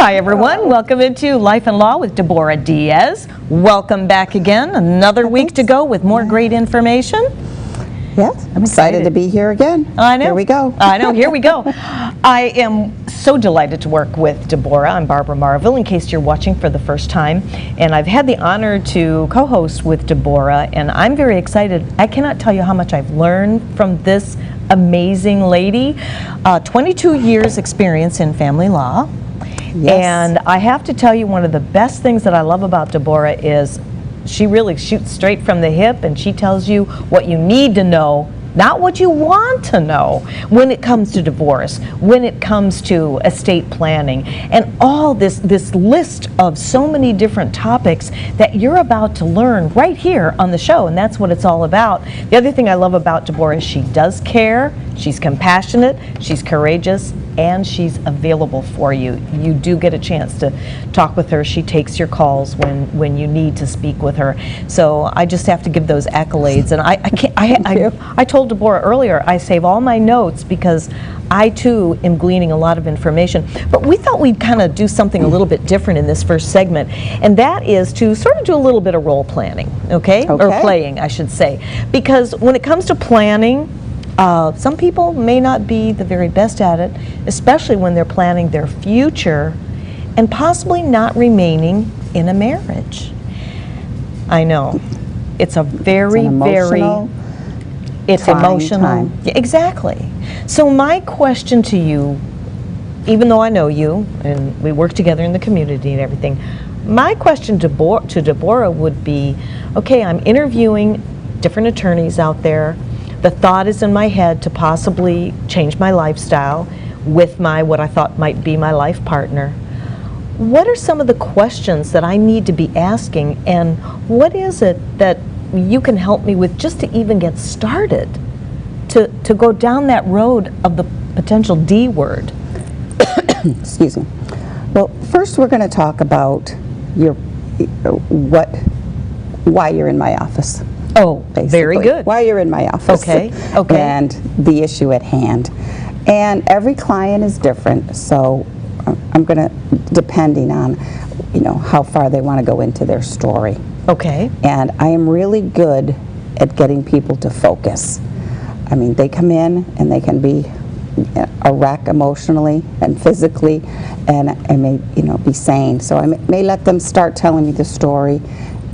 Hi everyone, welcome into Life and Law with Debora Diaz. Welcome back again, another week to go with more great information. Yes, I'm excited to be here again. I know. Here we go. I know, here we go. I am so delighted to work with Debora. I'm Barbara Marville, in case you're watching for the first time. And I've had the honor to co-host with Debora, and I'm very excited. I cannot tell you how much I've learned from this amazing lady. 22 years experience in family law. Yes. And I have to tell you, one of the best things that I love about Debora is she really shoots straight from the hip, and she tells you what you need to know, not what you want to know, when it comes to divorce, when it comes to estate planning, and all this list of so many different topics that you're about to learn right here on the show, and that's what it's all about. The other thing I love about Debora is she does care, she's compassionate, she's courageous, and she's available for you. You do get a chance to talk with her. She takes your calls when you need to speak with her. So I just have to give those accolades. And I told Debora earlier, I save all my notes because I too am gleaning a lot of information. But we thought we'd kind of do something a little bit different in this first segment, and that is to sort of do a little bit of role planning, okay? Or playing, I should say. Because when it comes to planning, some people may not be the very best at it, especially when they're planning their future and possibly not remaining in a marriage. I know. It's a very, it's emotional. Yeah, exactly. So my question to you, even though I know you and we work together in the community and everything, my question to Debora would be, okay, I'm interviewing different attorneys out there. The thought is in my head to possibly change my lifestyle with what I thought might be my life partner. What are some of the questions that I need to be asking, and what is it that you can help me with just to even get started to go down that road of the potential D word? Excuse me. Well, first we're going to talk about why you're in my office. Oh, basically. Very good. Why you're in my office. Okay. And the issue at hand. And every client is different, so I'm going to, depending on, how far they want to go into their story. Okay. And I am really good at getting people to focus. I mean, they come in and they can be a wreck emotionally and physically, and I may, be sane. So I may let them start telling me the story.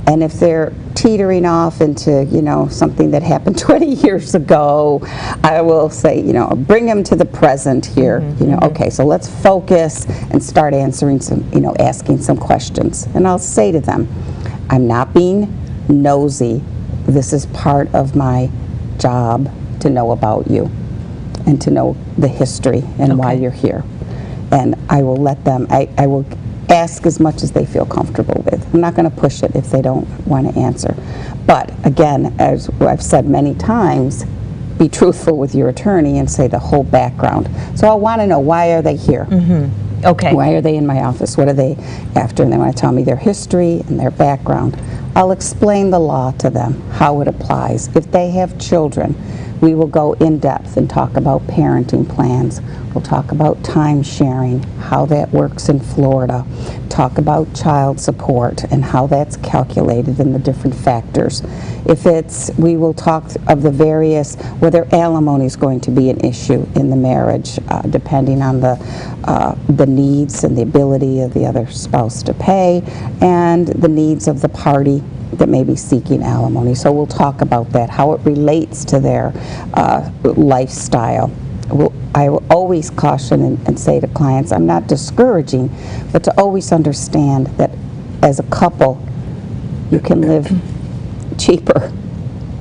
And if they're teetering off into, something that happened 20 years ago, I will say, bring them to the present here. Okay, so let's focus and start answering some, asking some questions. And I'll say to them, I'm not being nosy. This is part of my job to know about you and to know the history and why you're here. And I will let them, I will ask as much as they feel comfortable with. I'm not going to push it if they don't want to answer. But again, as I've said many times, be truthful with your attorney and say the whole background. So I want to know, why are they here? Okay. Why are they in my office? What are they after? And they want to tell me their history and their background. I'll explain the law to them, how it applies. If they have children, we will go in depth and talk about parenting plans. We'll talk about time sharing, how that works in Florida. Talk about child support and how that's calculated and the different factors. We will talk of the various, whether alimony is going to be an issue in the marriage, depending on the needs and the ability of the other spouse to pay, and the needs of the party that may be seeking alimony. So we'll talk about that, how it relates to their lifestyle. I will always caution and say to clients, I'm not discouraging, but to always understand that as a couple, you can live cheaper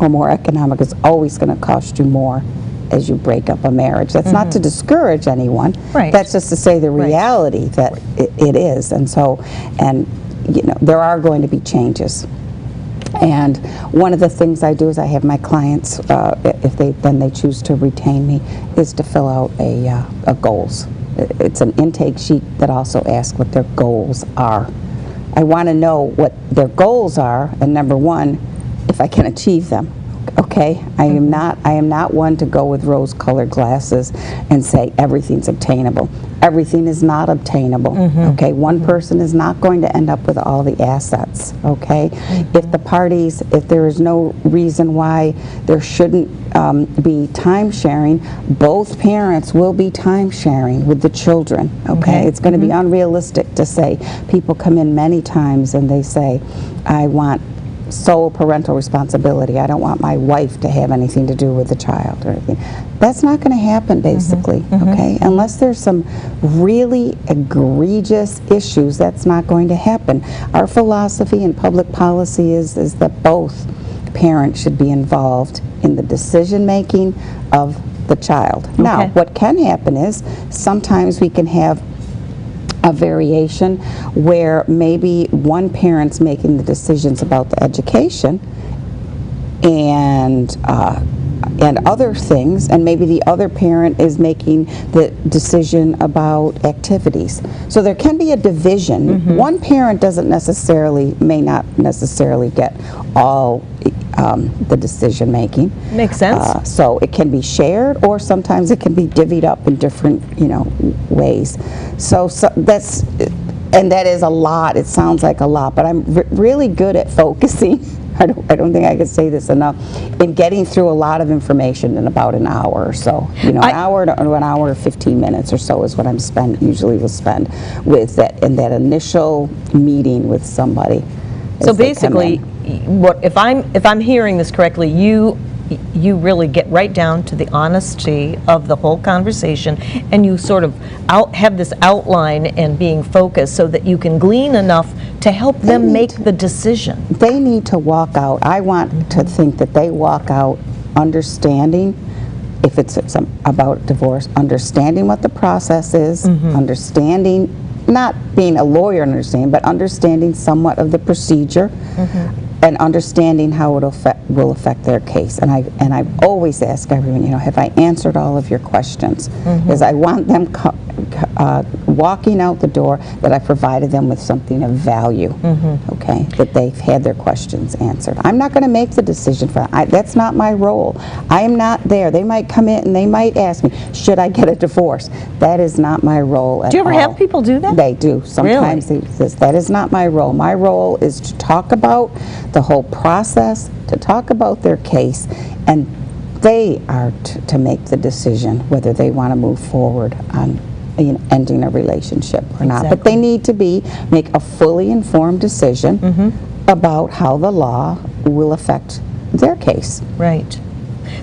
or more economic. It's always going to cost you more as you break up a marriage. That's not to discourage anyone. Right. That's just to say the reality that it is. And so, there are going to be changes. And one of the things I do is I have my clients, if they choose to retain me, is to fill out a goals. It's an intake sheet that also asks what their goals are. I want to know what their goals are, and number one, if I can achieve them. Okay, I am not one to go with rose-colored glasses and say everything's obtainable. everything is not obtainable. Okay, one person is not going to end up with all the assets. Okay, if the parties, if there is no reason why there shouldn't be time sharing, both parents will be time sharing with the children. Okay, it's going to be unrealistic to say, people come in many times and they say, I want sole parental responsibility. I don't want my wife to have anything to do with the child or anything. That's not going to happen, basically, okay? Unless there's some really egregious issues, that's not going to happen. Our philosophy in public policy is that both parents should be involved in the decision-making of the child. Now, what can happen is sometimes we can have a variation where maybe one parent's making the decisions about the education and other things, and maybe the other parent is making the decision about activities. So there can be a division. One parent may not necessarily get all the decision making. Makes sense. So it can be shared, or sometimes it can be divvied up in different, ways. So that's, and that is a lot. It sounds like a lot, but I'm really good at focusing. I don't think I could say this enough, in getting through a lot of information in about an hour or so. An hour to an hour or 15 minutes or so is what I'm usually will spend with that, in that initial meeting with somebody. So basically, what if I'm hearing this correctly, you really get right down to the honesty of the whole conversation, and you sort of have this outline and being focused so that you can glean enough to help them make the decision. They need to walk out. I want to think that they walk out understanding, if it's about divorce, understanding what the process is, understanding, not being a lawyer and understanding, but understanding somewhat of the procedure, and understanding how it will affect their case. And I always ask everyone, have I answered all of your questions? Because I want them walking out the door that I provided them with something of value, okay, that they've had their questions answered. I'm not going to make the decision for them. That's not my role. I am not there. They might come in and they might ask me, should I get a divorce? That is not my role at all. Do you ever have people do that? They do. Sometimes that is not my role. My role is to talk about the whole process, to talk about their case, and they are to make the decision whether they want to move forward on ending a relationship or not. But they need to make a fully informed decision about how the law will affect their case. Right.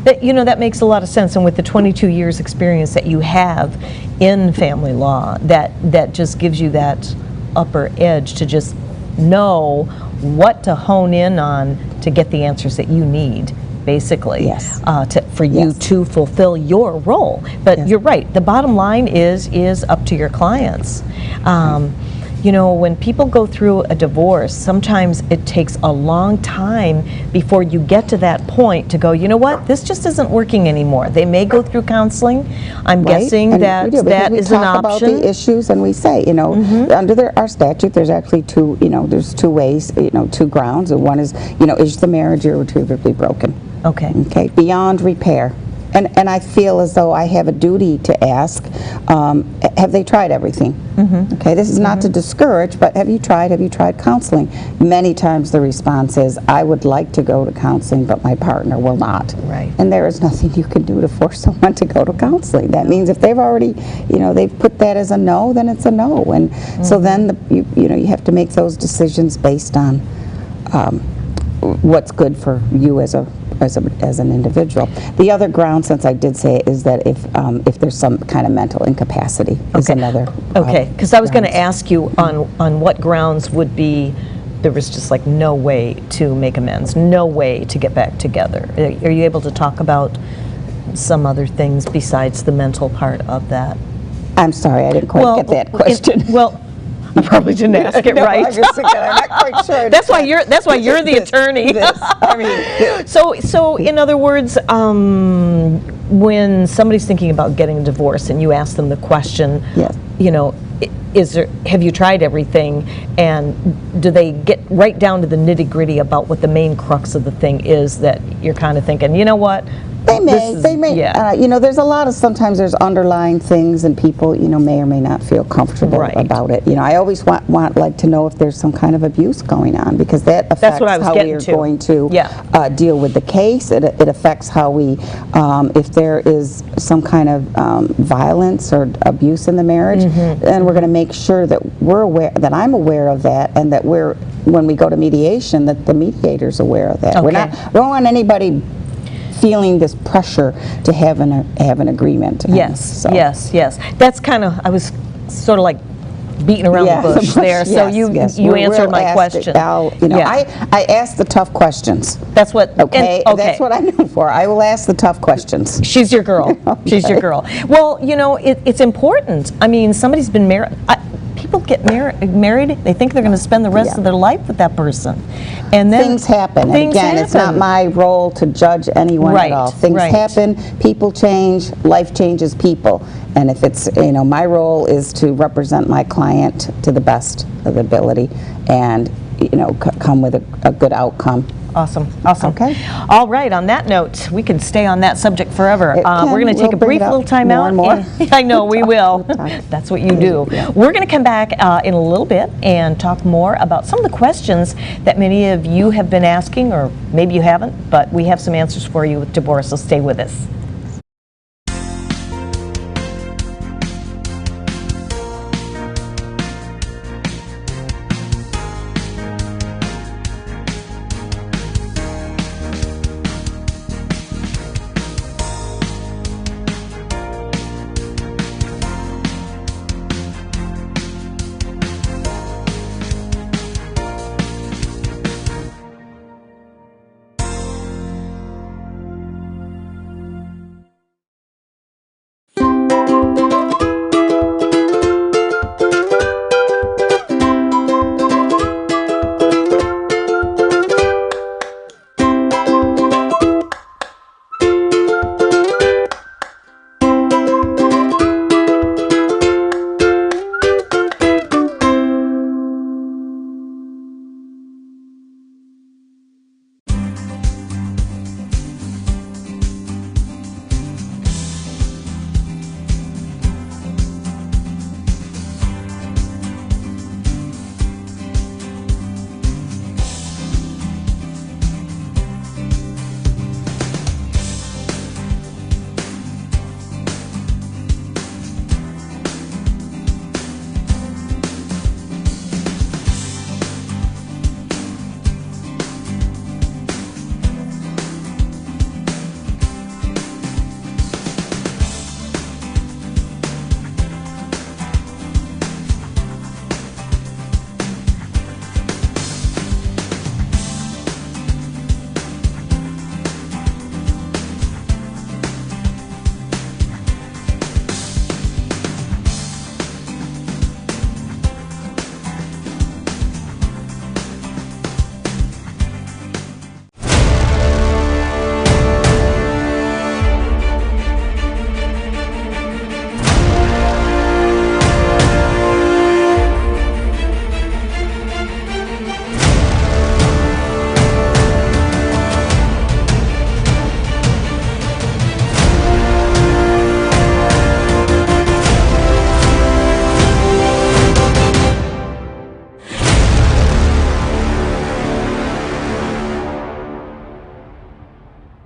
That makes a lot of sense, and with the 22 years experience that you have in family law, that just gives you that upper edge to just know what to hone in on to get the answers that you need, basically, for you to fulfill your role. But you're right, the bottom line is up to your clients. When people go through a divorce, sometimes it takes a long time before you get to that point to go, you know what, this just isn't working anymore. They may go through counseling. I'm guessing that is an option. We talk about the issues, and we say, under our statute, there's actually two, there's two ways, two grounds. And one is the marriage irretrievably broken? Okay, beyond repair. And I feel as though I have a duty to ask, have they tried everything? Okay, this is not to discourage, but have you tried counseling? Many times the response is, I would like to go to counseling, but my partner will not. Right. And there is nothing you can do to force someone to go to counseling. That means if they've already, they've put that as a no, then it's a no. And so then, you have to make those decisions based on what's good for you as an individual. The other ground, since I did say it, is that if there's some kind of mental incapacity is another. Okay, because I was going to ask you on what grounds would be there was just like no way to make amends, no way to get back together. Are you able to talk about some other things besides the mental part of that? I'm sorry, I didn't quite get that question. I probably didn't ask it right. I'm not quite sure. That's why you're the attorney. So in other words, when somebody's thinking about getting a divorce and you ask them the question, have you tried everything, and do they get right down to the nitty-gritty about what the main crux of the thing is that you're kind of thinking, you know what, They This is- may. yeah. You know, there's a lot of, sometimes there's underlying things, and people, you know, may or may not feel comfortable Right. about it. You know, I always like to know if there's some kind of abuse going on, because that affects what I was how getting we are to. going to Yeah. deal with the case. It affects how we, if there is some kind of violence or abuse in the marriage, then we're going to make sure that we're aware, that I'm aware of that, and that when we go to mediation, that the mediator's aware of that. Okay. We don't want anybody feeling this pressure to have an agreement. Yes, yes. That's kind of, I was sort of like beating around the bush there, so you answered my question. You know, I ask the tough questions. That's what, okay, that's what I'm known for. I will ask the tough questions. She's your girl. Okay. She's your girl. Well, you know, it's important. I mean, somebody's been married. People get married, they think they're going to spend the rest of their life with that person. And then things happen. And again, it's not my role to judge anyone at all. Things happen, people change, life changes people. And if it's, you know, my role is to represent my client to the best of the ability, and, you know, come with a good outcome. Awesome, awesome. Okay. All right, on that note, we can stay on that subject forever. We're going to take a brief little time out. More and more. I know, we will. That's what you do. Yeah. We're going to come back in a little bit and talk more about some of the questions that many of you have been asking, or maybe you haven't, but we have some answers for you with Debora, so stay with us.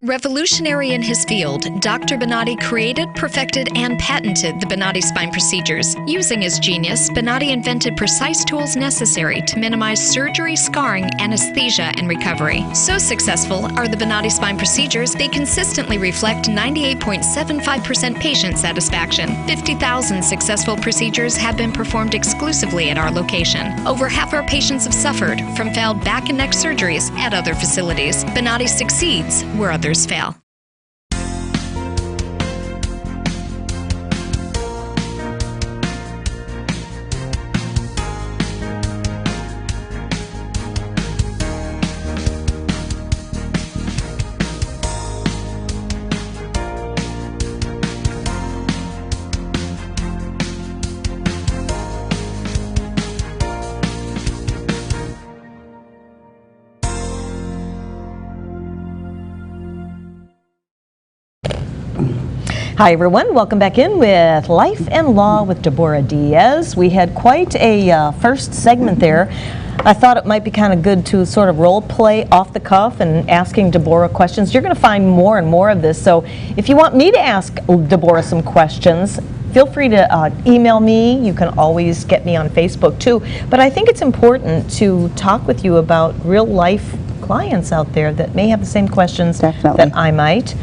Revolutionary in his field, Dr. Bonatti created, perfected, and patented the Bonatti spine procedures. Using his genius, Bonatti invented precise tools necessary to minimize surgery, scarring, anesthesia, and recovery. So successful are the Bonatti spine procedures, they consistently reflect 98.75% patient satisfaction. 50,000 successful procedures have been performed exclusively at our location. Over half our patients have suffered from failed back and neck surgeries at other facilities. Bonatti succeeds where others fail. Hi everyone, welcome back in with Life and Law with Debora Diaz. We had quite a first segment there. I thought it might be kind of good to sort of role play off the cuff and asking Debora questions. You're going to find more and more of this, so if you want me to ask Debora some questions, feel free to email me. You can always get me on Facebook too. But I think it's important to talk with you about real life clients out there that may have the same questions that I might.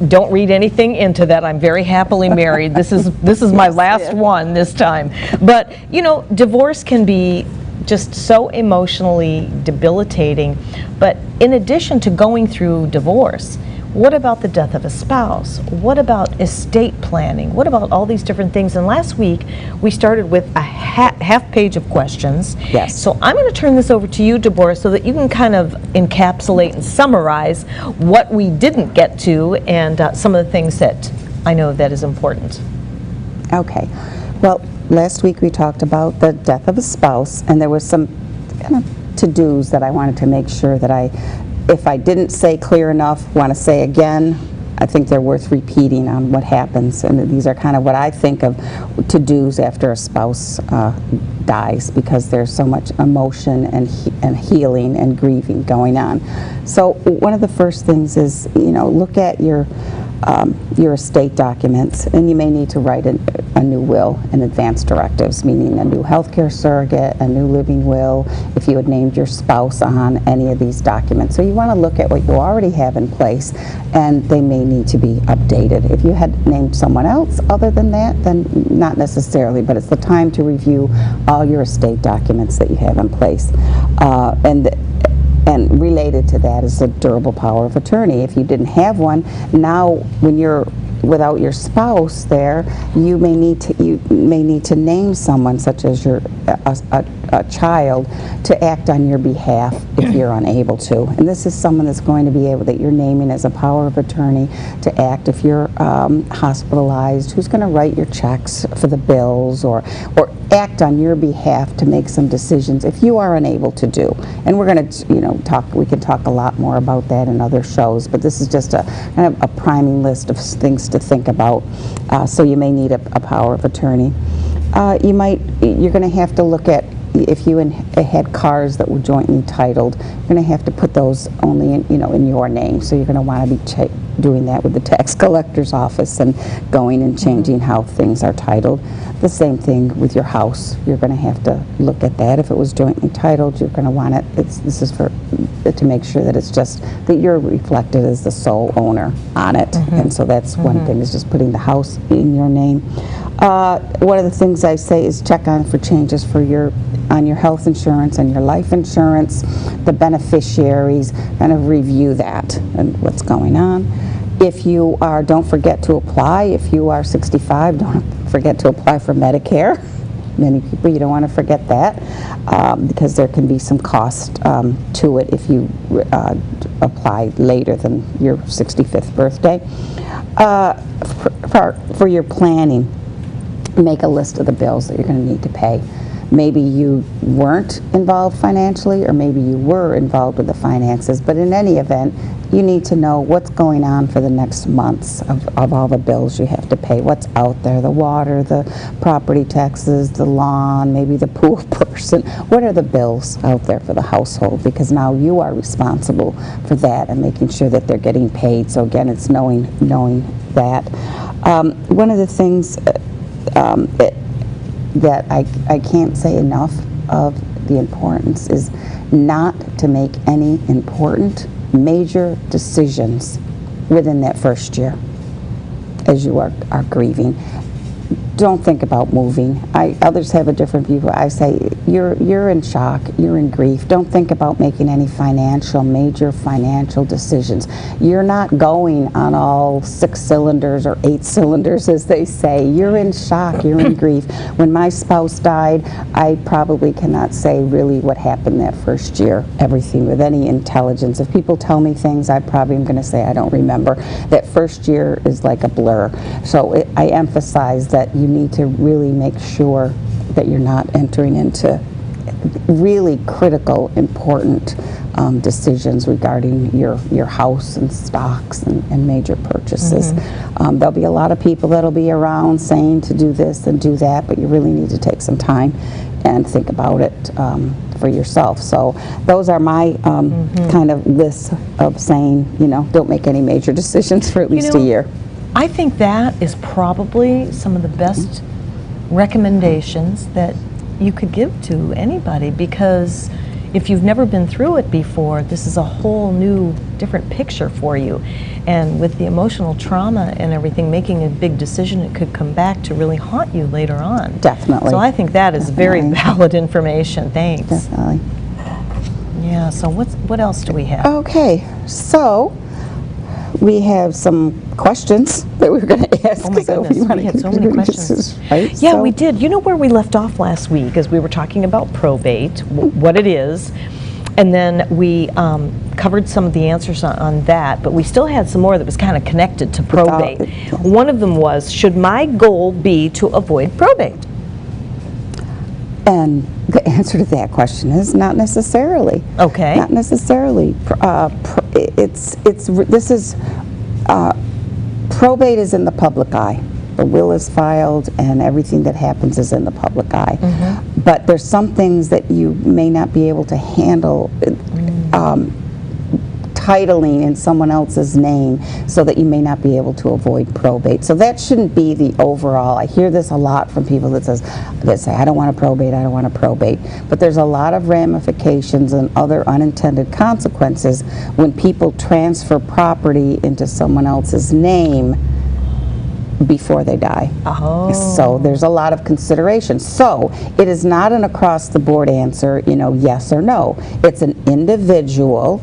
Don't read anything into that. I'm very happily married. This is my last one this time. But you know, divorce can be just so emotionally debilitating. But in addition to going through divorce, what about the death of a spouse? What about estate planning? What about all these different things? And last week, we started with a half page of questions. Yes. So I'm going to turn this over to you, Debora, so that you can kind of encapsulate and summarize what we didn't get to and some of the things that I know that is important. Okay. Well, last week we talked about the death of a spouse, and there was some kind of to-dos that I wanted to make sure that if I didn't say clear enough, want to say again. I think they're worth repeating on what happens, and these are kind of what I think of to-dos after a spouse dies, because there's so much emotion and healing and grieving going on. So one of the first things is, look at your estate documents, and you may need to write a new will and advance directives, meaning a new healthcare surrogate, a new living will, if you had named your spouse on any of these documents. So you want to look at what you already have in place, and they may need to be updated. If you had named someone else other than that, then not necessarily, but it's the time to review all your estate documents that you have in place. And related to that is the durable power of attorney. If you didn't have one, now when you're without your spouse there, you may need to name someone, such as a child, to act on your behalf if you're unable to. And this is someone that's going to be able, that you're naming as a power of attorney to act if you're hospitalized, who's going to write your checks for the bills, or act on your behalf to make some decisions if you are unable to do. And we're going to, we can talk a lot more about that in other shows, but this is just a kind of a priming list of things to think about. So you may need a power of attorney. You're going to have to look at, if you had cars that were jointly titled, you're going to have to put those only in your name. So you're going to want to be doing that with the tax collector's office and going and changing how things are titled. The same thing with your house. You're going to have to look at that. If it was jointly titled, you're going to want it. This is to make sure that it's just that you're reflected as the sole owner on it. And so that's one thing, is just putting the house in your name. One of the things I say is check on for changes on your health insurance and your life insurance, the beneficiaries, kind of review that and what's going on. If you don't forget to apply. If you are 65, don't forget to apply for Medicare. Many people, you don't want to forget that, because there can be some cost to it if you apply later than your 65th birthday. For your planning, make a list of the bills that you're going to need to pay. Maybe you weren't involved financially, or maybe you were involved with the finances, but in any event, you need to know what's going on for the next months of all the bills you have to pay. What's out there, the water, the property taxes, the lawn, maybe the pool person. What are the bills out there for the household? Because now you are responsible for that and making sure that they're getting paid. So again, it's knowing that. One of the things that I can't say enough of the importance is not to make any important major decisions within that first year as you are grieving. Don't think about moving. Others have a different view. I say you're in shock, you're in grief. Don't think about making any major financial decisions. You're not going on all 6 cylinders or 8 cylinders, as they say. You're in shock, you're in grief. When my spouse died, I probably cannot say really what happened that first year, everything with any intelligence. If people tell me things, I probably am going to say I don't remember. That first year is like a blur. So I emphasize that you need to really make sure that you're not entering into really critical, important decisions regarding your house and stocks and major purchases. There'll be a lot of people that'll be around saying to do this and do that, but you really need to take some time and think about it for yourself. So those are my kind of list of saying, don't make any major decisions for at least a year. I think that is probably some of the best recommendations that you could give to anybody, because if you've never been through it before, this is a whole new, different picture for you. And with the emotional trauma and everything, making a big decision, it could come back to really haunt you later on. Definitely. So I think that is very valid information. Thanks. Definitely. Yeah, so what else do we have? Okay, so we have some questions that we were going to ask. Oh my goodness, we had so many questions. Right? Yeah, so, we did. You know where we left off last week as we were talking about probate, what it is, and then we covered some of the answers on that, but we still had some more that was kind of connected to probate. One of them was, should my goal be to avoid probate? And the answer to that question is not necessarily. Okay. Not necessarily. Probate is in the public eye. The will is filed and everything that happens is in the public eye. But there's some things that you may not be able to handle titling in someone else's name, so that you may not be able to avoid probate. So that shouldn't be the overall. I hear this a lot from people that say, I don't want to probate, I don't want to probate. But there's a lot of ramifications and other unintended consequences when people transfer property into someone else's name before they die. So there's a lot of consideration. So it is not an across-the-board answer, yes or no. It's an individual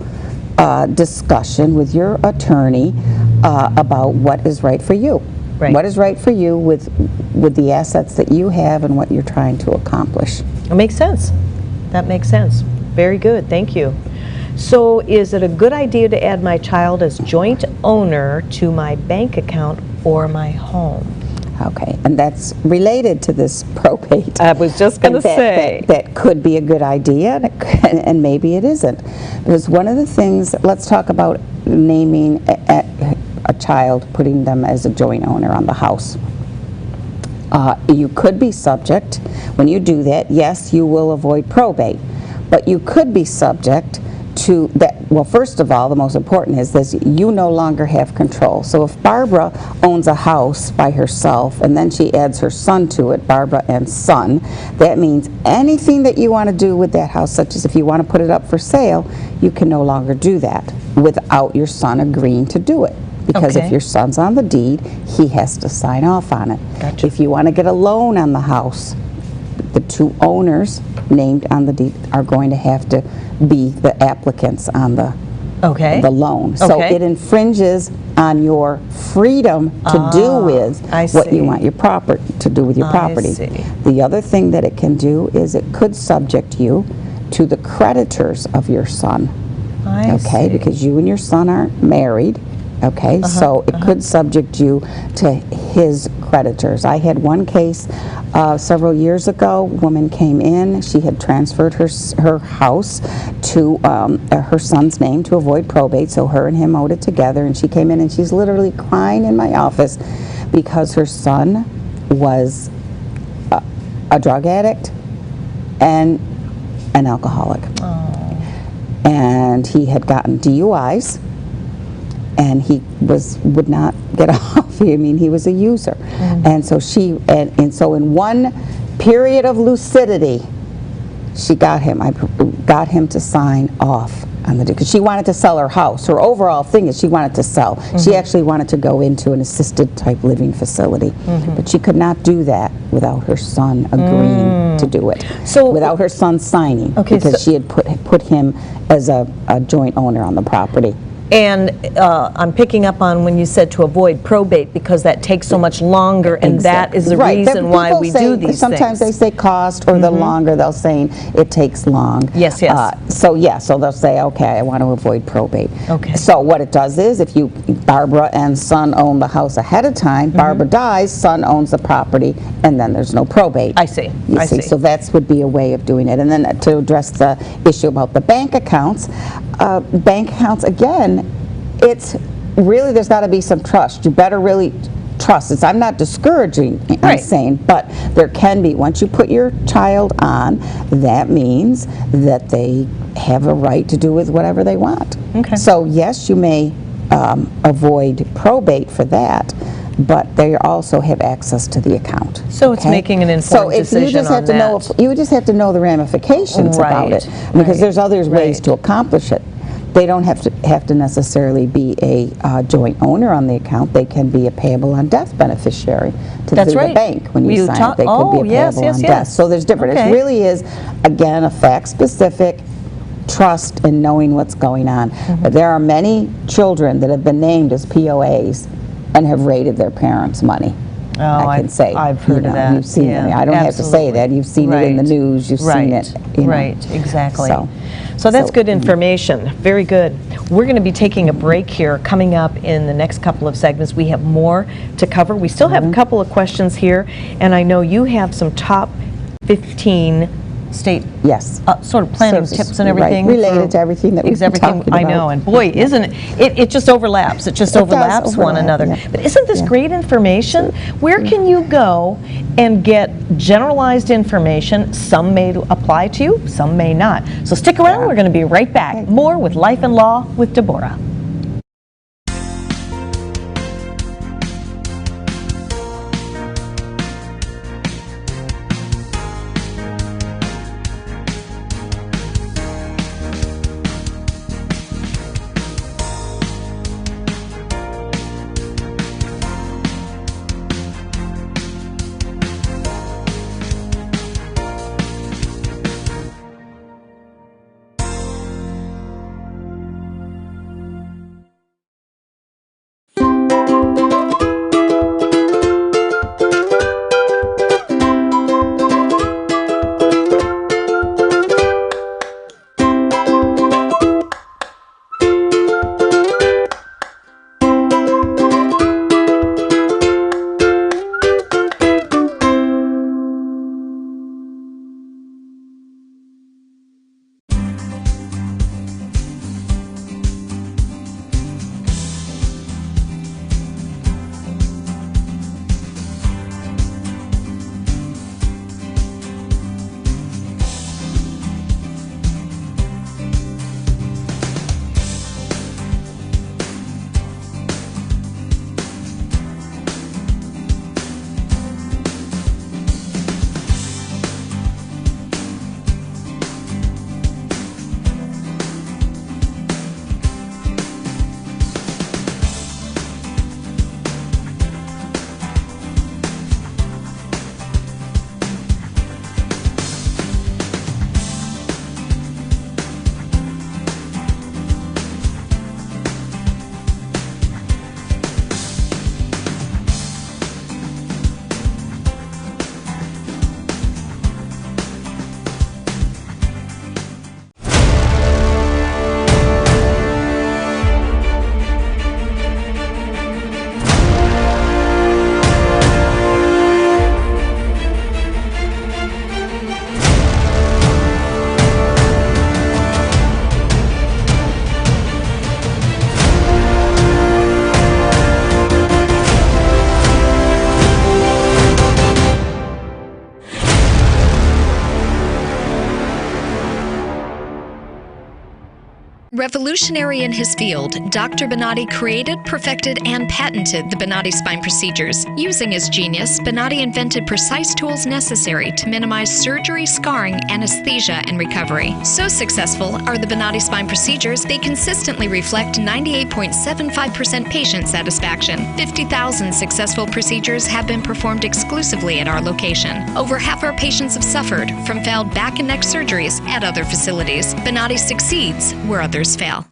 discussion with your attorney about what is right for you. Right. What is right for you with the assets that you have and what you're trying to accomplish. It makes sense. That makes sense. Very good. Thank you. So is it a good idea to add my child as joint owner to my bank account or my home? Okay, and that's related to this probate. I was just going to say. That could be a good idea, and maybe it isn't. Because one of the things, let's talk about naming a child, putting them as a joint owner on the house. You could be subject, when you do that, yes, you will avoid probate, but you could be subject to that. Well, first of all, the most important is this: you no longer have control. So if Barbara owns a house by herself and then she adds her son to it, Barbara and son, that means anything that you want to do with that house, such as if you want to put it up for sale, you can no longer do that without your son agreeing to do it. Because if your son's on the deed, he has to sign off on it. Gotcha. If you want to get a loan on the house, the two owners named on the deed are going to have to be the applicants on the loan. So it infringes on your freedom to do with what you want your property to do with your property. The other thing that it can do is it could subject you to the creditors of your son. Because you and your son aren't married. So it could subject you to his creditors. I had one case several years ago. A woman came in. She had transferred her house to her son's name to avoid probate, so her and him owed it together. And she came in and she's literally crying in my office because her son was a drug addict and an alcoholic. And he had gotten DUIs. And he would not get off. I mean, he was a user. And so so in one period of lucidity, she got him. I got him to sign off on the deal because she wanted to sell her house. Her overall thing is she wanted to sell. She actually wanted to go into an assisted type living facility, but she could not do that without her son agreeing to do it. So without her son signing, because she had put him as a joint owner on the property. And I'm picking up on when you said to avoid probate because that takes so much longer, and that is the reason why we do these sometimes things. they say cost, or the longer they'll say it takes long. Yes, yes. So they'll say, okay, I want to avoid probate. Okay. So what it does is, if Barbara and son own the house ahead of time, Barbara dies, son owns the property, and then there's no probate. I see. You see. So that would be a way of doing it. And then to address the issue about the bank accounts, again, it's really, there's got to be some trust. You better really trust it. I'm not discouraging, I'm saying, but there can be, once you put your child on, that means that they have a right to do with whatever they want. Okay. So yes, you may avoid probate for that, but they also have access to the account. So it's making an informed decision on that. You just have to know the ramifications about it, because there's other ways to accomplish it. They don't have to necessarily be a joint owner on the account. They can be a payable on death beneficiary to the bank when you sign it. They could be a payable on death. So there's different. It really is, again, a fact-specific trust in knowing what's going on. But there are many children that have been named as POAs and have raided their parents' money. Oh, I can say. I've heard of that. You've seen it. I don't have to say that. You've seen it in the news. You've seen it. Right, exactly. So that's good information. Very good. We're going to be taking a break here. Coming up in the next couple of segments, we have more to cover. We still have a couple of questions here, and I know you have some top 15 state sort of planning tips and everything. Related to everything that we've been talking about. I know, and boy, isn't it, it just overlaps. It just overlaps one another. But isn't this great information? Where can you go and get generalized information? Some may apply to you, some may not. So stick around, we're going to be right back. More with Life and Law with Debora. Revolutionary in his field, Dr. Bonatti created, perfected, and patented the Bonatti spine procedures. Using his genius, Bonatti invented precise tools necessary to minimize surgery, scarring, anesthesia, and recovery. So successful are the Bonatti spine procedures, they consistently reflect 98.75% patient satisfaction. 50,000 successful procedures have been performed exclusively at our location. Over half our patients have suffered from failed back and neck surgeries at other facilities. Bonatti succeeds where others fail.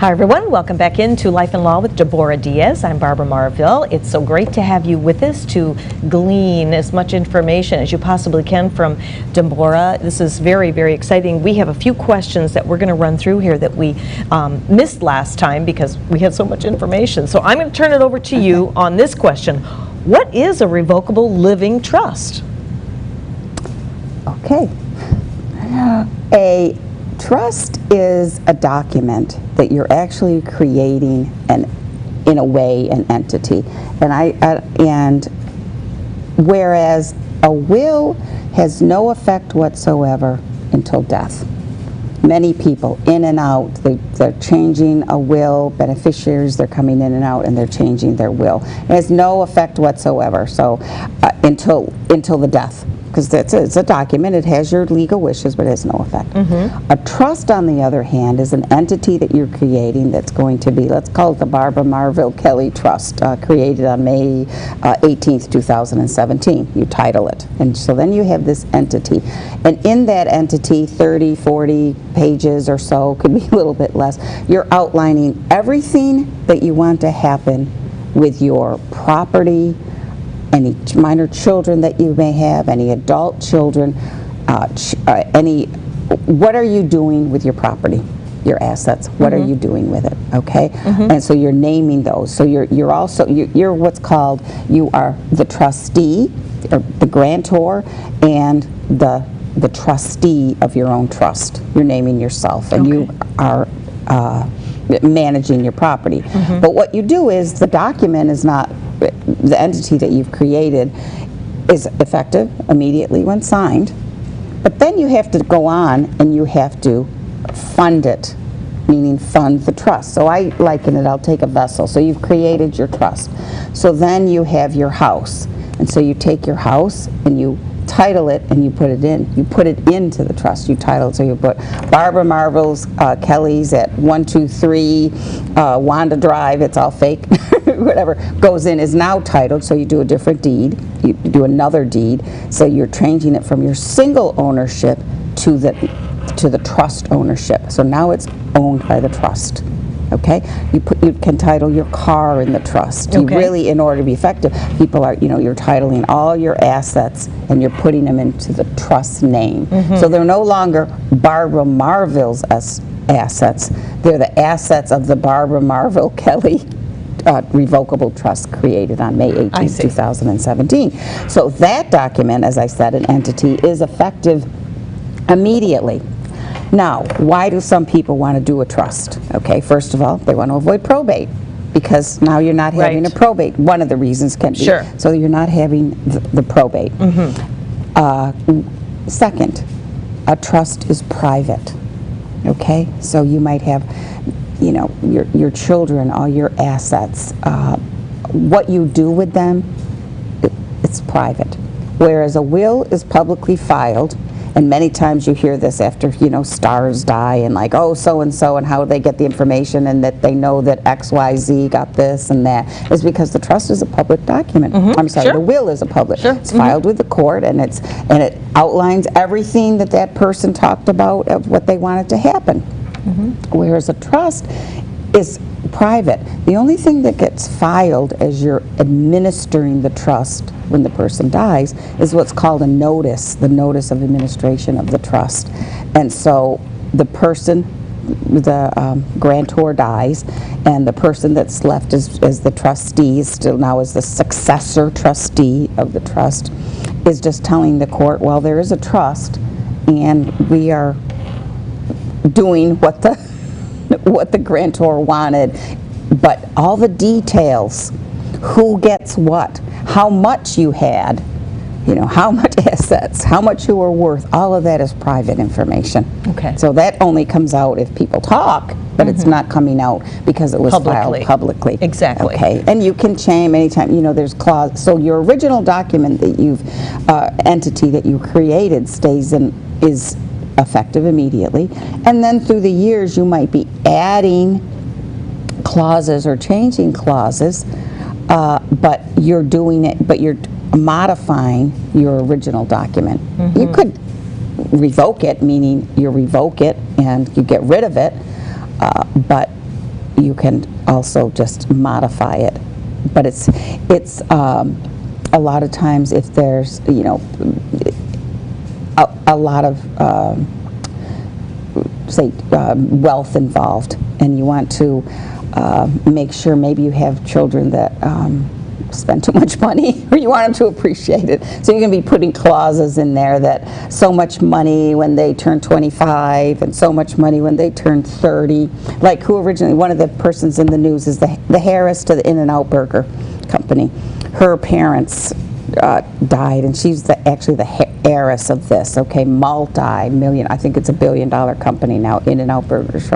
Hi everyone, welcome back into Life and Law with Debora Diaz. I'm Barbara Marville. It's so great to have you with us to glean as much information as you possibly can from Debora. This is very, very exciting. We have a few questions that we're going to run through here that we missed last time because we had so much information. So I'm going to turn it over to you on this question. What is a revocable living trust? Okay. A trust is a document that you're actually creating in a way, an entity. And whereas a will has no effect whatsoever until death. Many people in and out, they're changing a will, beneficiaries, they're coming in and out and they're changing their will. It has no effect whatsoever, so until the death. Because it's a document, it has your legal wishes, but it has no effect. A trust, on the other hand, is an entity that you're creating that's going to be, let's call it the Barbara Marville Kelly Trust, created on May 18th, 2017. You title it. And so then you have this entity. And in that entity, 30, 40 pages or so, could be a little bit less, you're outlining everything that you want to happen with your property, any minor children that you may have, any adult children, what are you doing with your property, your assets? What are you doing with it? Okay, and so you're naming those. So you're also you're what's called, you are the trustee, or the grantor, and the trustee of your own trust. You're naming yourself, and you are managing your property. But what you do is, the document is not, the entity that you've created is effective immediately when signed, but then you have to go on and you have to fund it, meaning fund the trust. So I liken it, I'll take a vessel. So you've created your trust. So then you have your house, and so you take your house and you title it and you put it in. You put it into the trust. You title it, so you put Barbara Marville's Kelly's at 123 Wanda Drive. It's all fake. Whatever goes in is now titled. So you do a different deed. You do another deed. So you're changing it from your single ownership to the trust ownership. So now it's owned by the trust. Okay, you can title your car in the trust. You really, in order to be effective, people are, you're titling all your assets and you're putting them into the trust name. So they're no longer Barbara Marville's assets. They're the assets of the Barbara Marville Kelly Revocable Trust, created on May 18th, 2017. So that document, as I said, an entity, is effective immediately. Now, why do some people want to do a trust? Okay, first of all, they want to avoid probate, because now you're not having a probate. One of the reasons can be, so you're not having the probate. Second, a trust is private. Okay, so you might have, your children, all your assets, what you do with them, it's private. Whereas a will is publicly filed. And many times you hear this after, stars die, and like, oh, so-and-so, and how they get the information, and that they know that XYZ got this and that, is because the trust is a public document. I'm sorry, the will is a public. It's filed with the court, and it outlines everything that person talked about of what they wanted to happen. Whereas a trust is private. The only thing that gets filed as you're administering the trust when the person dies is what's called a notice, the notice of administration of the trust. And so the person, the grantor dies, and the person that's left as the trustee, still now is the successor trustee of the trust, is just telling the court, well, there is a trust, and we are doing what the grantor wanted, but all the details, who gets what, how much you had, how much assets, how much you were worth, all of that is private information. So that only comes out if people talk, but it's not coming out because it was filed publicly. Okay, and you can change anytime, there's clause, so your original document that entity that you created is effective immediately, and then through the years you might be adding clauses or changing clauses, but you're doing it, but you're modifying your original document. You could revoke it, meaning you revoke it and you get rid of it, but you can also just modify it. But it's a lot of times if there's, you know, a lot of say wealth involved, and you want to make sure maybe you have children that spend too much money, or you want them to appreciate it. So you're going to be putting clauses in there that so much money when they turn 25 and so much money when they turn 30. Like who originally, one of the persons in the news is the heiress to the In-N-Out Burger company. Her parents died, and she's actually the heiress of this, okay, multi-million, I think it's $1 billion company now, In-N-Out Burgers.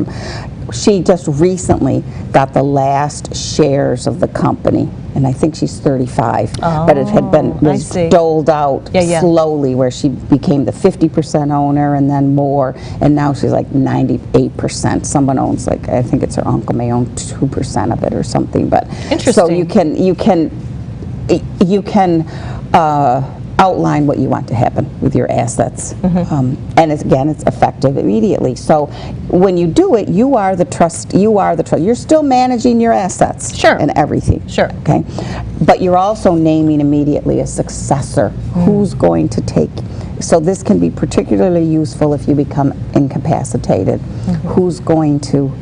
She just recently got the last shares of the company, and I think she's 35, but it had was doled out slowly, where she became the 50% owner and then more, and now she's like 98%. Someone owns, like, I think it's her uncle may own 2% of it or something. But interesting. So you can outline what you want to happen with your assets, and it's effective immediately. So when you do it, you are the trust. You're still managing your assets, sure, and everything, sure, okay. But you're also naming immediately a successor who's going to take. So this can be particularly useful if you become incapacitated. Who's going to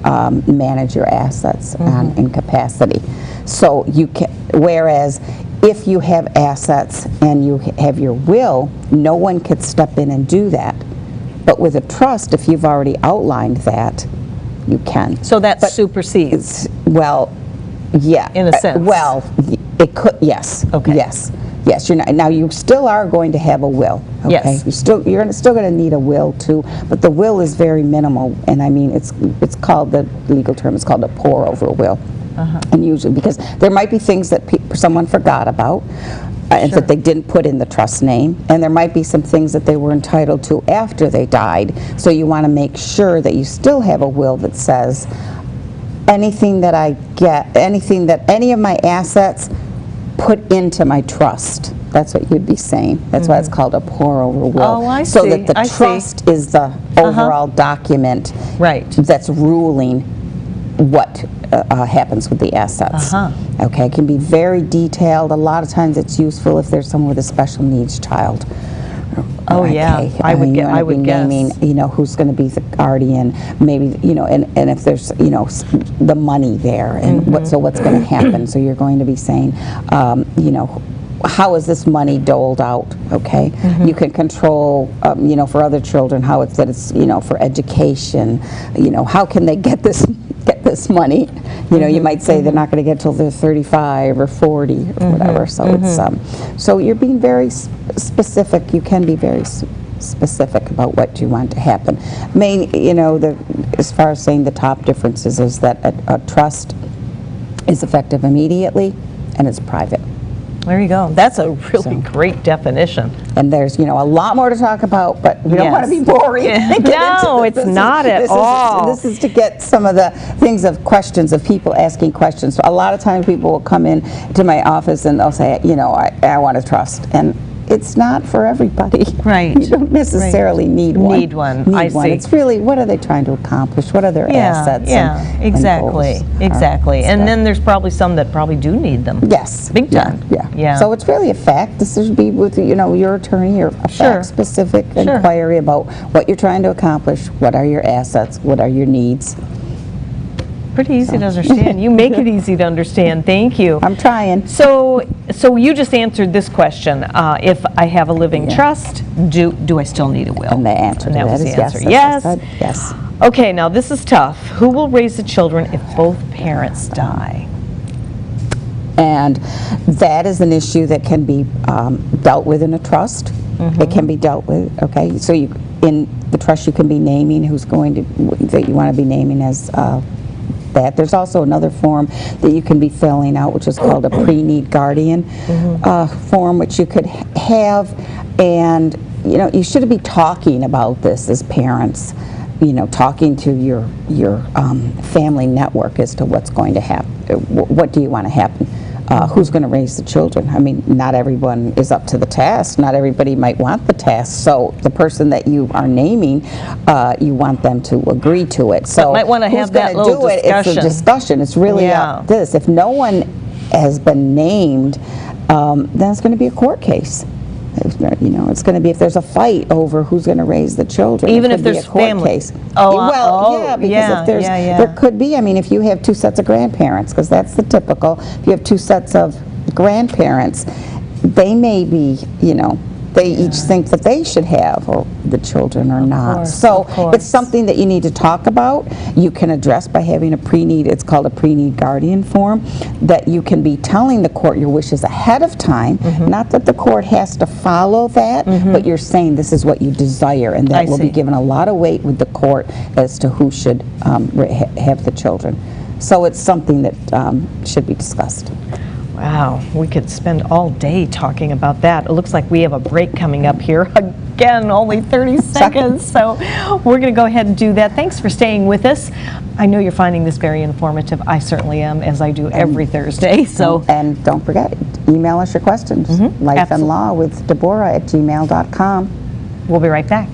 manage your assets on incapacity? So you can. Whereas if you have assets and you have your will, no one could step in and do that. But with a trust, if you've already outlined that, you can. So that supersedes. Well, yeah. In a sense. Well, it could. Yes. Okay. Yes. Yes. You're not, now you still are going to have a will. Okay? Yes. You're still going to need a will too, but the will is very minimal, and I mean it's called, the legal term is called a pour-over will. And usually, because there might be things that someone forgot about, and that they didn't put in the trust name, and there might be some things that they were entitled to after they died. So you want to make sure that you still have a will that says anything that I get, any of my assets, put into my trust. That's what you'd be saying. That's why it's called a pour-over will. Oh, I see. So that the trust is the overall document, right, that's ruling what happens with the assets. Okay, it can be very detailed. A lot of times it's useful if there's someone with a special needs child. Oh, yeah, I would guess. Naming, you know, who's going to be the guardian, maybe, you know, and if there's, you know, the money there, and what's going to happen. So you're going to be saying, you know, how is this money doled out? Okay, you can control, you know, for other children, how it's you know, for education. You know, how can they get this money? You know, you might say they're not going to get till they're 35 or 40 or whatever. So it's so you're being very specific. You can be very specific about what you want to happen. You know, as far as saying the top differences is that a trust is effective immediately and it's private. There you go. That's a really great definition. And there's, you know, a lot more to talk about, but we don't want to be boring. No, it's not at all. This is to get some of the things of questions, of people asking questions. So a lot of times people will come in to my office and they'll say, you know, I want to trust. And it's not for everybody. Right. You don't necessarily need one. I see. It's really, what are they trying to accomplish? What are their assets? Exactly. And then there's probably some that probably do need them. Yes. Big time. Yeah. So it's really a fact. This should be with, you know, your attorney, or a fact-specific inquiry about what you're trying to accomplish. What are your assets? What are your needs? Pretty easy to understand. You make it easy to understand. Thank you. I'm trying. So you just answered this question. If I have a living trust, do I still need a will? And the answer to that was is the answer. Yes. Yes. Okay, now this is tough. Who will raise the children if both parents die? And that is an issue that can be dealt with in a trust. It can be dealt with, okay? So in the trust you can be naming that you want to be naming as that. There's also another form that you can be filling out, which is called a pre-need guardian form, which you could have, and you know, you should be talking about this as parents. You know, talking to your family network as to what's going to happen. What do you want to happen? who's going to raise the children? I mean, not everyone is up to the task. Not everybody might want the task. So the person that you are naming, you want them to agree to it. So might want to have that little discussion. It's a discussion. It's really this. If no one has been named, then it's going to be a court case. You know, it's going to be if there's a fight over who's going to raise the children. Even if there's family. Case. Because if there's there could be. I mean, if you have two sets of grandparents, because that's the typical. If you have two sets of grandparents, they may be, you know, they each think that they should have or the children or not. So it's something that you need to talk about. You can address by having a pre-need, it's called a pre-need guardian form, that you can be telling the court your wishes ahead of time. Not that the court has to follow that, but you're saying this is what you desire, and that will be given a lot of weight with the court as to who should have the children. So it's something that should be discussed. Wow, we could spend all day talking about that. It looks like we have a break coming up here. Again, only 30 seconds, so we're going to go ahead and do that. Thanks for staying with us. I know you're finding this very informative. I certainly am, as I do every Thursday. So, and don't forget, email us your questions. lifeandlawwithdebora@gmail.com. We'll be right back.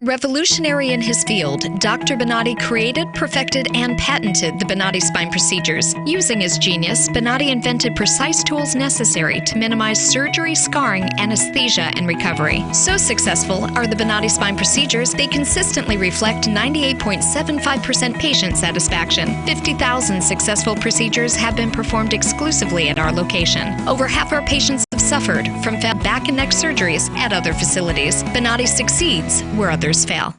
Revolutionary in his field, Dr. Bonatti created, perfected, and patented the Bonatti spine procedures. Using his genius, Bonatti invented precise tools necessary to minimize surgery, scarring, anesthesia, and recovery. So successful are the Bonatti spine procedures, they consistently reflect 98.75% patient satisfaction. 50,000 successful procedures have been performed exclusively at our location. Over half our patients have suffered from failed back and neck surgeries at other facilities. Bonatti succeeds where others fail.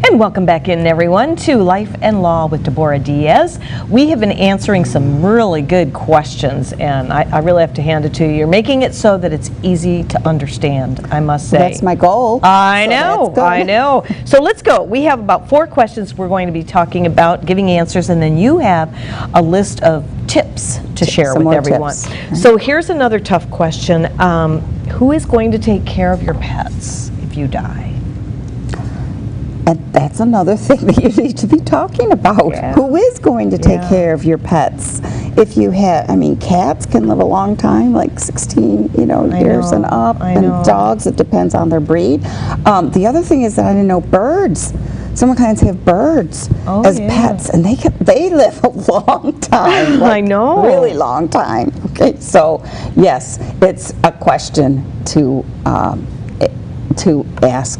And welcome back in, everyone, to Life and Law with Debora Diaz. We have been answering some really good questions, and I really have to hand it to you. You're making it so that it's easy to understand, I must say. That's my goal. I know. So let's go. We have about 4 questions we're going to be talking about, giving answers, and then you have a list of tips to share with everyone. Tips, right? So here's another tough question. Who is going to take care of your pets if you die? And that's another thing that you need to be talking about. Yeah. Who is going to take care of your pets? If you have, I mean, cats can live a long time, like 16, years and up, and dogs, it depends on their breed. The other thing is that I didn't know birds. Some kinds have birds as pets, and they live a long time. Like I know. Really long time. Okay, so yes, it's a question to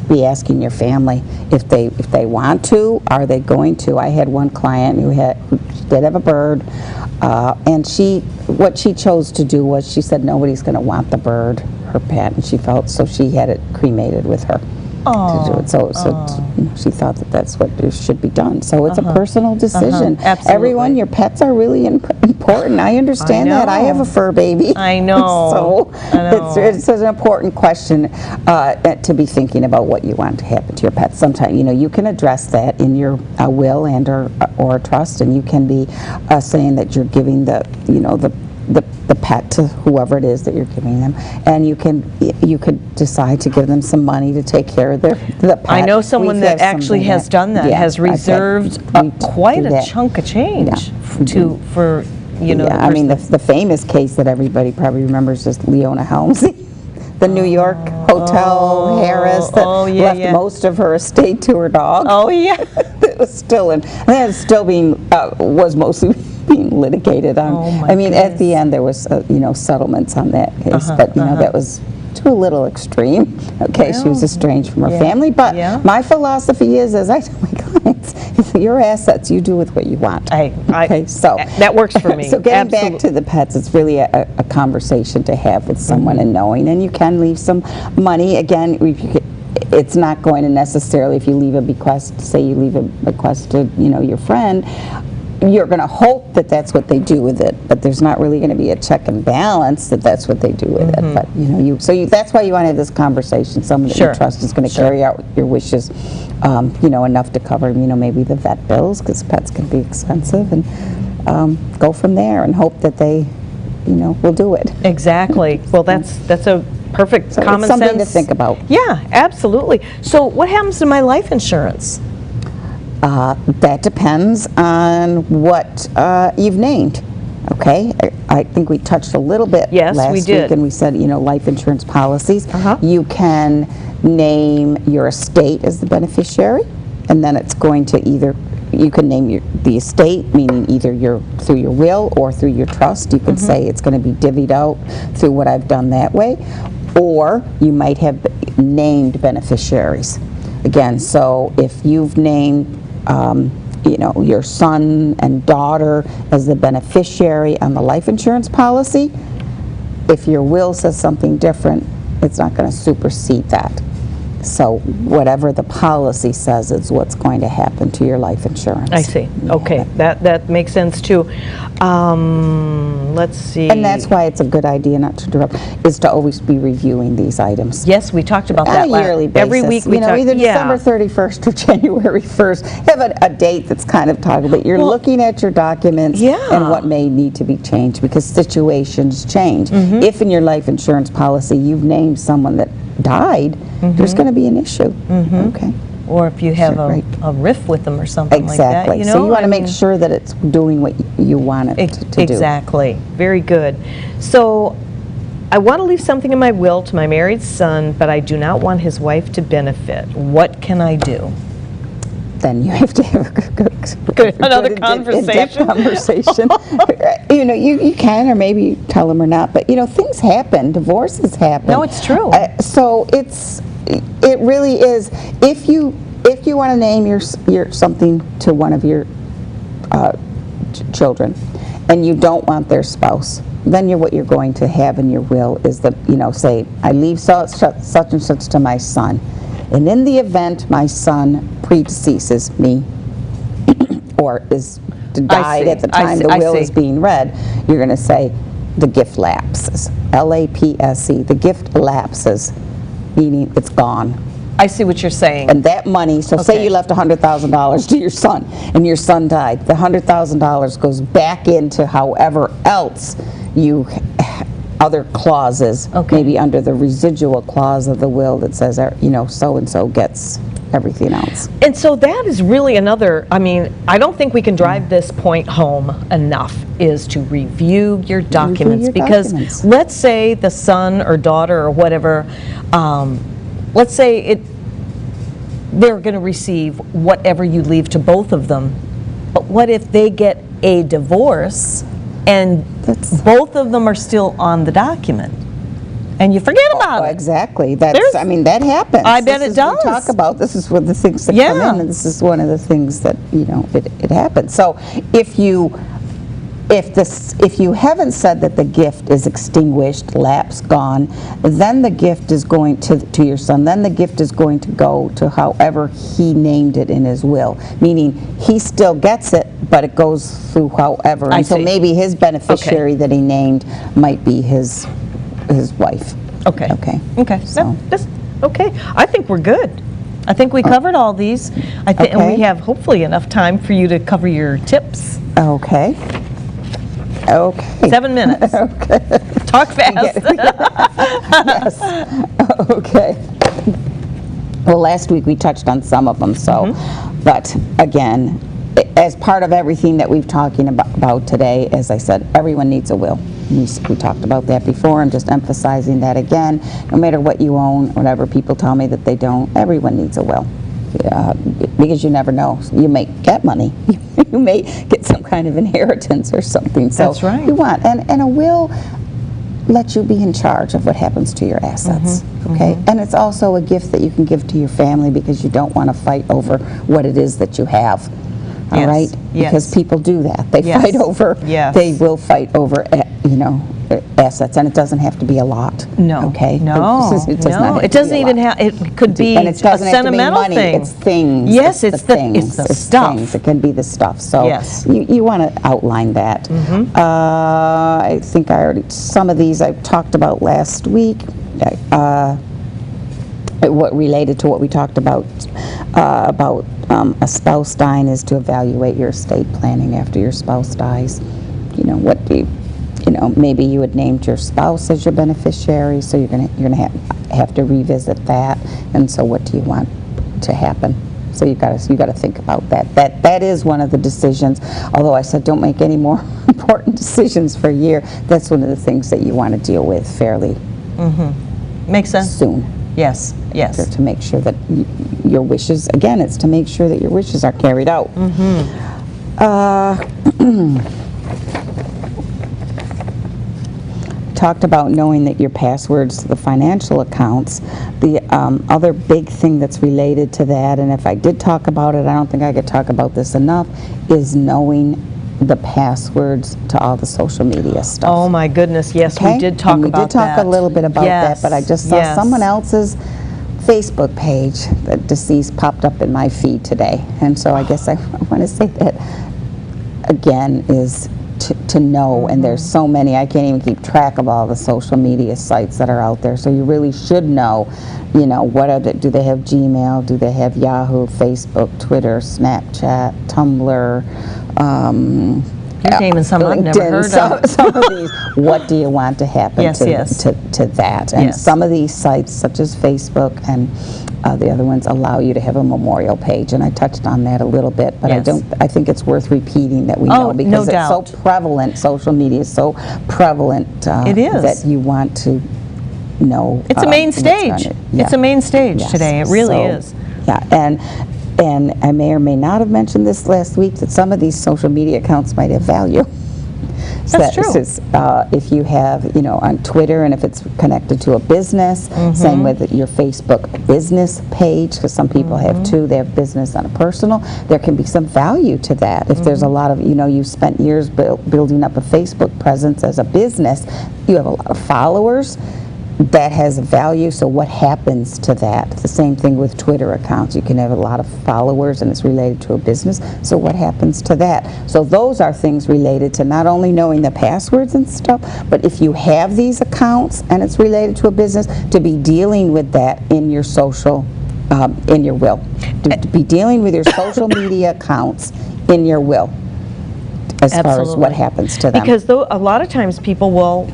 be asking your family if they want to. Are they going to? I had one client who did have a bird, and what she chose to do was she said nobody's going to want the bird, her pet, and she felt so she had it cremated with her. To do it. So she thought that that's what should be done. So it's a personal decision. Absolutely. Everyone, your pets are really important. I understand that. I have a fur baby. I know. So it's an important question to be thinking about what you want to happen to your pets. Sometimes you can address that in your will and or trust, and you can be saying that you're giving the pet to whoever it is that you're giving them, and you could decide to give them some money to take care of the pet. I know someone that actually has done that, has reserved quite a chunk of change for I mean, the famous case that everybody probably remembers is Leona Helms, the New York hotel heiress that left most of her estate to her dog. Oh yeah, it was still was mostly being litigated on. I mean, at the end there was settlements on that case, but that was to a little extreme. Okay, she was estranged from her family, but my philosophy is, as I tell my clients, your assets, you do with what you want. Okay, so that works for me. So getting back to the pets, it's really a conversation to have with someone and knowing, and you can leave some money. Again, it's not going to necessarily, if you leave a bequest, say you leave a bequest to your friend, you're going to hope that that's what they do with it, but there's not really going to be a check and balance that that's what they do with it. But that's why you want to have this conversation. Someone that you trust is going to carry out your wishes, enough to cover, maybe the vet bills, because pets can be expensive, and go from there and hope that they, will do it. Exactly. Well, that's a perfect common sense. Something to think about. Yeah, absolutely. So, what happens to my life insurance? That depends on what you've named. Okay, I think we touched a little bit last week, and we said, life insurance policies. You can name your estate as the beneficiary, and then it's going to you can name the estate, meaning either through your will or through your trust. You could say it's going to be divvied out through what I've done that way, or you might have named beneficiaries. Again, so if you've named your son and daughter as the beneficiary on the life insurance policy, if your will says something different, it's not going to supersede that. So whatever the policy says is what's going to happen to your life insurance. I see. Okay, that makes sense too. Let's see. And that's why it's a good idea, not to interrupt, is to always be reviewing these items. Yes, we talked about that on a yearly basis. Every week we talk. Either December 31st or January 1st. Have a date that's kind of targeted, but you're looking at your documents and what may need to be changed, because situations change. If in your life insurance policy you've named someone that died, there's going to be an issue. Okay. Or if you have a riff with them or something like that. Exactly. So you want to make sure that it's doing what you want it to do. Exactly. Very good. So I want to leave something in my will to my married son, but I do not want his wife to benefit. What can I do? Then you have to have another conversation. In-depth conversation. You can, or maybe you tell them or not, but things happen. Divorces happen. No, it's true. So it really is. If you want to name your something to one of your children, and you don't want their spouse, then what you're going to have in your will is say, I leave such and such to my son. and in the event my son predeceases me or is died at the time the will is being read, you're going to say the gift lapses. L-A-P-S-E. The gift lapses, meaning it's gone. I see what you're saying. And that money, so say you left $100,000 to your son, and your son died. The $100,000 goes back into however else you, other clauses, maybe under the residual clause of the will that says, you know, so-and-so gets everything else. And so that is really another, I mean, I don't think we can drive this point home enough, is to review your documents. Because let's say the son or daughter or whatever, let's say they're going to receive whatever you leave to both of them. But what if they get a divorce and both of them are still on the document? And you forget about it. Exactly. I mean, that happens. I bet it does. We talk about this is one of the things that come in, and this is one of the things that, you know, it happens. So if you haven't said that the gift is extinguished, lapsed, gone, then the gift is going to your son. Then the gift is going to go to however he named it in his will, meaning he still gets it, but it goes through however. And so maybe his beneficiary that he named might be his wife. Okay. Okay. Okay. So. Okay. I think we're good. I think we covered all these. And we have hopefully enough time for you to cover your tips. Okay. Okay. 7 minutes. Okay. Talk fast. Yes. Okay. Well, last week we touched on some of them, so, but again, as part of everything that we've talking about today, as I said, everyone needs a will. We talked about that before. I'm just emphasizing that again. No matter what you own, whatever people tell me that they don't, everyone needs a will. Because you never know. You may get money. You may get some kind of inheritance or something. So that's right. You want, and a will lets you be in charge of what happens to your assets. Okay? And it's also a gift that you can give to your family because you don't want to fight over what it is that you have. All right? Because people do that. They fight over, they will fight over, you know, assets, and it doesn't have to be a lot. No. Okay? No. It doesn't even have, it could be a sentimental thing. It's things. Yes, it's the things. It's the stuff. Things. It can be the stuff. So you want to outline that. I think some of these I talked about last week. What related to what we talked about a spouse dying is to evaluate your estate planning after your spouse dies. You know, what do you know, maybe you had named your spouse as your beneficiary, so you're gonna have to revisit that. And so, what do you want to happen? So you got to think about that. That is one of the decisions. Although I said don't make any more important decisions for a year, that's one of the things that you want to deal with fairly. Makes sense. Soon. Yes. Yes. To make sure that your wishes, again, it's to make sure that your wishes are carried out. Talked about knowing that your passwords to the financial accounts. The other big thing that's related to that, and if I did talk about it, I don't think I could talk about this enough, is knowing the passwords to all the social media stuff. Oh my goodness, yes, we did talk about that. We did talk a little bit about that, but I just saw someone else's Facebook page that deceased popped up in my feed today. And so I guess I want to say that again is to know, and there's so many, I can't even keep track of all the social media sites that are out there, so you really should know, you know, what are do they have Gmail, do they have Yahoo, Facebook, Twitter, Snapchat, Tumblr, you're naming some I've never heard of. Some of these, what do you want to happen to that? And some of these sites, such as Facebook and the other ones, allow you to have a memorial page, and I touched on that a little bit, but I think it's worth repeating that we know, because it's so prevalent. Social media is so prevalent. It is. That you want to know. It's a main stage. It's a main stage today. It really is. Yeah, and I may or may not have mentioned this last week, that some of these social media accounts might have value. That's true. If you have, you know, on Twitter, and if it's connected to a business, same with your Facebook business page, because some people have two, they have business and a personal, there can be some value to that. If there's a lot of, you know, you spent years building up a Facebook presence as a business, you have a lot of followers, that has a value, so what happens to that? The same thing with Twitter accounts. You can have a lot of followers and it's related to a business, so what happens to that? So those are things related to not only knowing the passwords and stuff, but if you have these accounts and it's related to a business, to be dealing with that in your social, in your will. To be dealing with your social media accounts in your will as far as what happens to them. Because a lot of times people will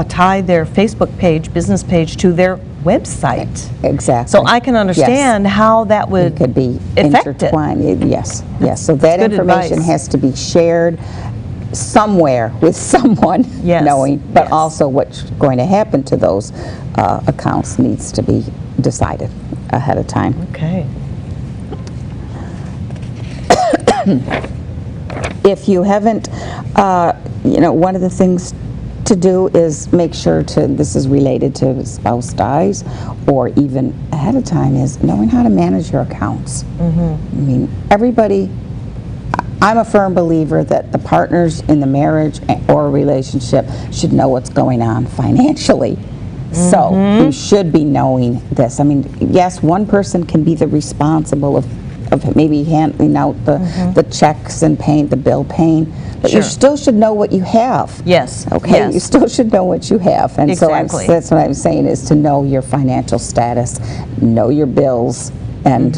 tie their Facebook page, business page, to their website. Exactly. So I can understand how that would could be affect it. intertwined. Yes, yes. So that good information advice. has to be shared somewhere with someone Yes, knowing, but yes. also what's going to happen to those accounts needs to be decided ahead of time. Okay. If you haven't, one of the things to do is make sure to, this is related to spouse dies, or even ahead of time, is knowing how to manage your accounts. I mean, everybody, I'm a firm believer that the partners in the marriage or relationship should know what's going on financially. So you should be knowing this. I mean, yes, one person can be the responsible of maybe handing out the checks and paying the bill paying, but you still should know what you have. Yes. Okay. Yes. You still should know what you have, and Exactly. so that's what I'm saying, is to know your financial status, know your bills, and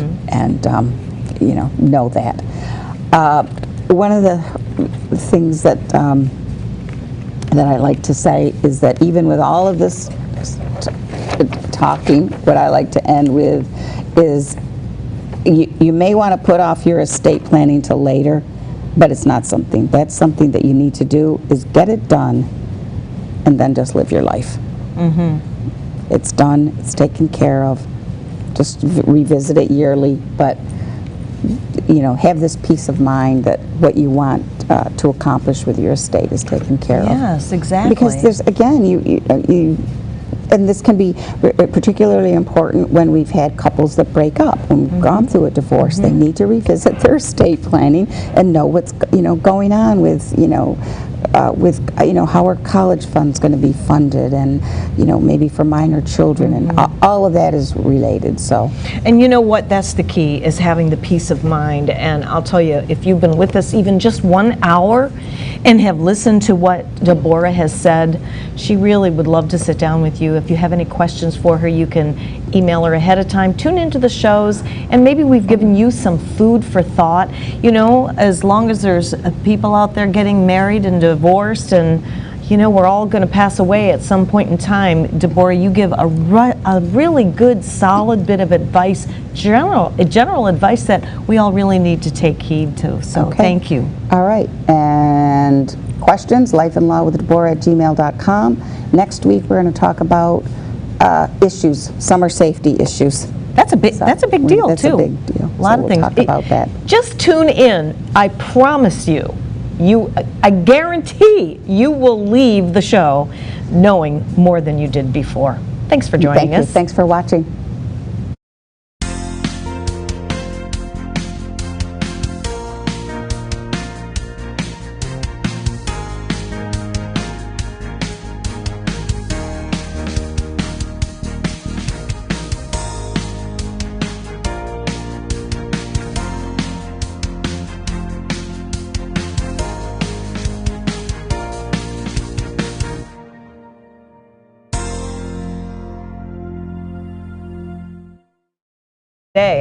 know that. One of the things that that I like to say is that even with all of this talking, what I like to end with is, you may want to put off your estate planning till later, but it's not something. That's something that you need to do, is get it done and then just live your life. It's done, it's taken care of. Just revisit it yearly, but have this peace of mind that what you want to accomplish with your estate is taken care of. Yes, exactly. Because there's, again, and this can be particularly important when we've had couples that break up, when we've gone through a divorce. They need to revisit their estate planning and know what's going on with how our college fund's going to be funded, and maybe for minor children, and all of that is related. So, and you know what, that's the key, is having the peace of mind. And I'll tell you, if you've been with us even just 1 hour and have listened to what Debora has said, she really would love to sit down with you. If you have any questions for her, you can email her ahead of time, tune into the shows, and maybe we've given you some food for thought. As long as there's people out there getting married and divorced, and we're all going to pass away at some point in time, Debora, you give a really good, solid bit of advice, general advice that we all really need to take heed to. So thank you. All right. And questions, lifeandlawwithdebora@gmail.com. Next week we're going to talk about issues, summer safety issues. That's a big deal, that's too. A big deal. A lot of things. We'll talk about that. Just tune in. I promise you, I guarantee you will leave the show knowing more than you did before. Thanks for joining us. Thanks for watching. Day.